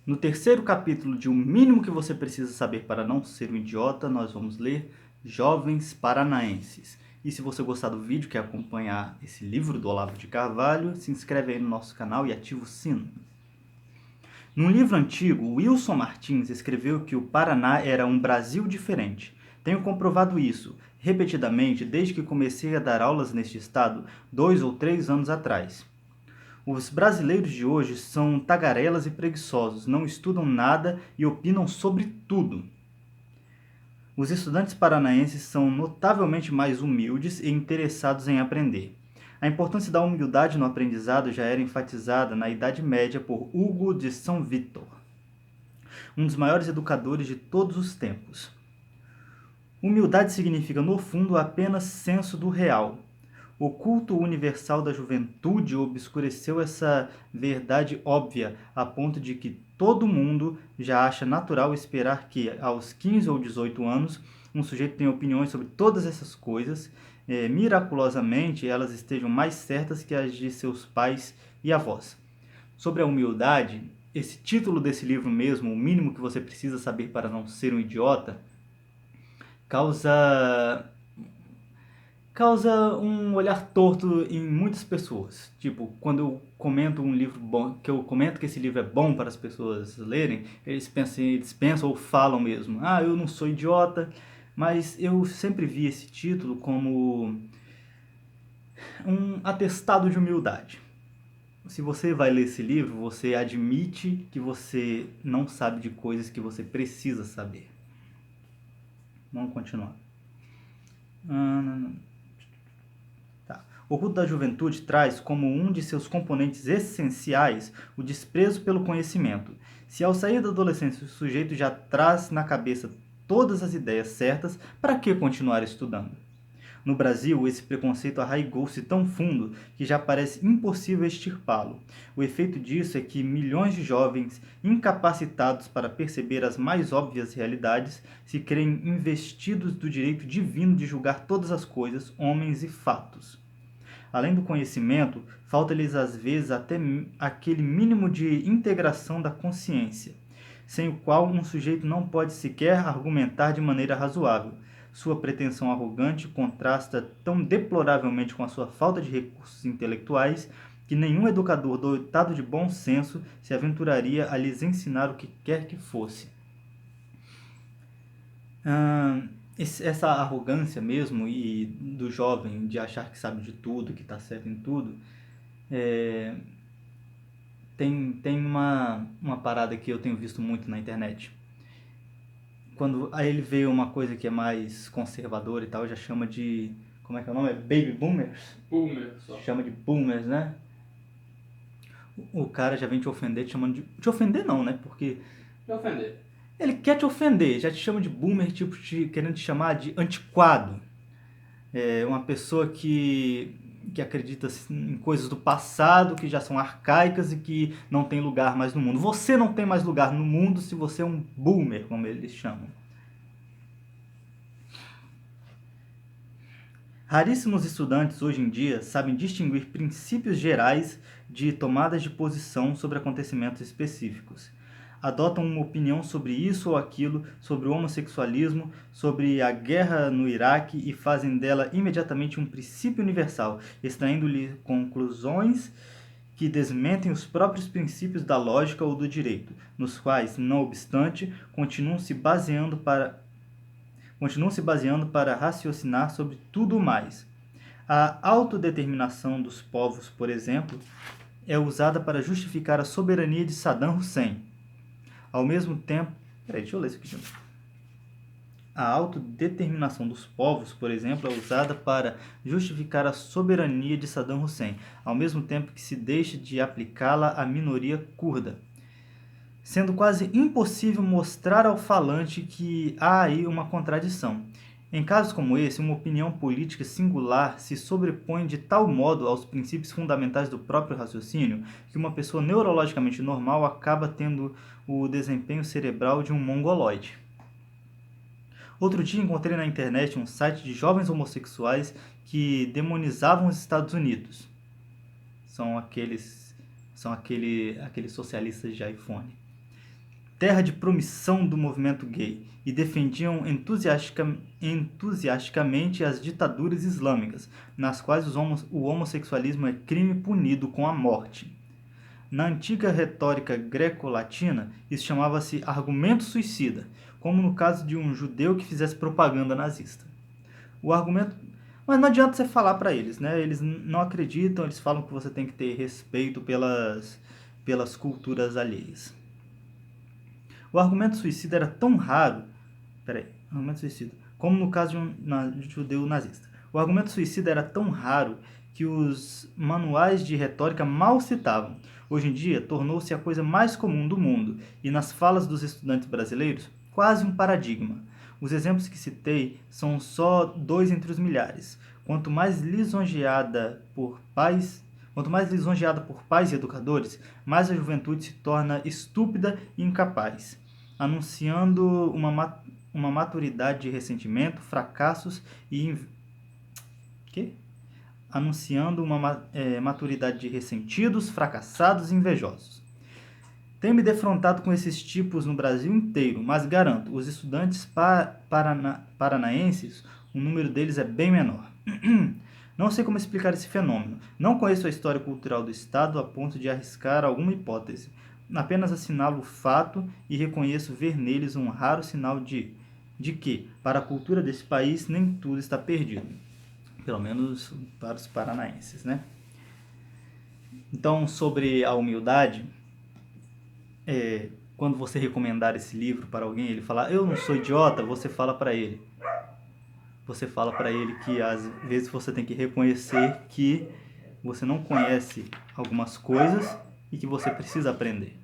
No terceiro capítulo de O Mínimo que Você Precisa Saber para Não Ser um Idiota, nós vamos ler Jovens Paranaenses. E se você gostar do vídeo, quer acompanhar esse livro do Olavo de Carvalho, se inscreve aí no nosso canal e ativa o sino. Num livro antigo, Wilson Martins escreveu que o Paraná era um Brasil diferente. Tenho comprovado isso repetidamente desde que comecei a dar aulas neste estado 2 ou 3 anos atrás. Os brasileiros de hoje são tagarelas e preguiçosos, não estudam nada e opinam sobre tudo. Os estudantes paranaenses são notavelmente mais humildes e interessados em aprender. A importância da humildade no aprendizado já era enfatizada na Idade Média por Hugo de São Vítor, um dos maiores educadores de todos os tempos. Humildade significa, no fundo, apenas senso do real. O culto universal da juventude obscureceu essa verdade óbvia, a ponto de que todo mundo já acha natural esperar que, aos 15 ou 18 anos, um sujeito tenha opiniões sobre todas essas coisas, miraculosamente elas estejam mais certas que as de seus pais e avós. Sobre a humildade, esse título desse livro mesmo, O Mínimo que Você Precisa Saber para Não Ser um Idiota, causa um olhar torto em muitas pessoas. Tipo, quando eu comento um livro bom, que eu comento que esse livro é bom para as pessoas lerem, eles pensam ou falam mesmo: "Ah, eu não sou idiota", mas eu sempre vi esse título como um atestado de humildade. Se você vai ler esse livro, você admite que você não sabe de coisas que você precisa saber. Vamos continuar. Tá. O culto da juventude traz como um de seus componentes essenciais o desprezo pelo conhecimento. Se ao sair da adolescência o sujeito já traz na cabeça todas as ideias certas, para que continuar estudando? No Brasil, esse preconceito arraigou-se tão fundo que já parece impossível extirpá-lo. O efeito disso é que milhões de jovens, incapacitados para perceber as mais óbvias realidades, se creem investidos do direito divino de julgar todas as coisas, homens e fatos. Além do conhecimento, falta-lhes às vezes até aquele mínimo de integração da consciência, sem o qual um sujeito não pode sequer argumentar de maneira razoável. Sua pretensão arrogante contrasta tão deploravelmente com a sua falta de recursos intelectuais que nenhum educador dotado de bom senso se aventuraria a lhes ensinar o que quer que fosse. Essa arrogância mesmo e do jovem de achar que sabe de tudo, que está certo em tudo, tem uma parada que eu tenho visto muito na internet. Quando aí ele vê uma coisa que é mais conservadora e tal, já chama de... Como é que é o nome? É Baby Boomers? Boomer, só. Chama de Boomers, né? O cara já vem te ofender te chamando de... Te ofender não, né? Porque Me ofender. ele quer te ofender, já te chama de boomer, tipo, querendo te chamar de antiquado. É uma pessoa que acredita em coisas do passado, que já são arcaicas e que não tem lugar mais no mundo. Você não tem mais lugar no mundo se você é um boomer, como eles chamam. Raríssimos estudantes hoje em dia sabem distinguir princípios gerais de tomadas de posição sobre acontecimentos específicos. Adotam uma opinião sobre isso ou aquilo, sobre o homossexualismo, sobre a guerra no Iraque e fazem dela imediatamente um princípio universal, extraindo-lhe conclusões que desmentem os próprios princípios da lógica ou do direito, nos quais, não obstante, continuam se baseando para raciocinar sobre tudo mais. A autodeterminação dos povos, por exemplo, é usada para justificar a soberania de Saddam Hussein. Ao mesmo tempo... Peraí, deixa eu ler isso aqui de novo. A autodeterminação dos povos, por exemplo, é usada para justificar a soberania de Saddam Hussein, ao mesmo tempo que se deixa de aplicá-la à minoria curda, sendo quase impossível mostrar ao falante que há aí uma contradição. Em casos como esse, uma opinião política singular se sobrepõe de tal modo aos princípios fundamentais do próprio raciocínio que uma pessoa neurologicamente normal acaba tendo o desempenho cerebral de um mongoloide. Outro dia encontrei na internet um site de jovens homossexuais que demonizavam os Estados Unidos. São aqueles socialistas de iPhone. terra de promissão do movimento gay, e defendiam entusiasticamente as ditaduras islâmicas, nas quais o homossexualismo é crime punido com a morte. Na antiga retórica greco-latina, isso chamava-se argumento suicida, como no caso de um judeu que fizesse propaganda nazista. O argumento... Mas não adianta você falar para eles, né? Eles não acreditam, eles falam que você tem que ter respeito pelas culturas alheias. O argumento suicida era tão raro... argumento suicida. Como no caso de um judeu nazista. O argumento suicida era tão raro que os manuais de retórica mal citavam. Hoje em dia, tornou-se a coisa mais comum do mundo, e nas falas dos estudantes brasileiros, quase um paradigma. Os exemplos que citei são só 2 entre os milhares. Quanto mais lisonjeada por pais e educadores, mais a juventude se torna estúpida e incapaz, anunciando uma maturidade de ressentimento, fracassos e maturidade de ressentidos, fracassados e invejosos. Tenho me defrontado com esses tipos no Brasil inteiro, mas garanto, os estudantes paranaenses, o número deles é bem menor. Não sei como explicar esse fenômeno. Não conheço a história cultural do Estado a ponto de arriscar alguma hipótese. Apenas assinalo o fato e reconheço ver neles um raro sinal de que, para a cultura desse país, nem tudo está perdido. Pelo menos para os paranaenses, né? Então, sobre a humildade, quando você recomendar esse livro para alguém, ele falar, eu não sou idiota, você fala para ele. Você fala para ele que às vezes você tem que reconhecer que você não conhece algumas coisas e que você precisa aprender.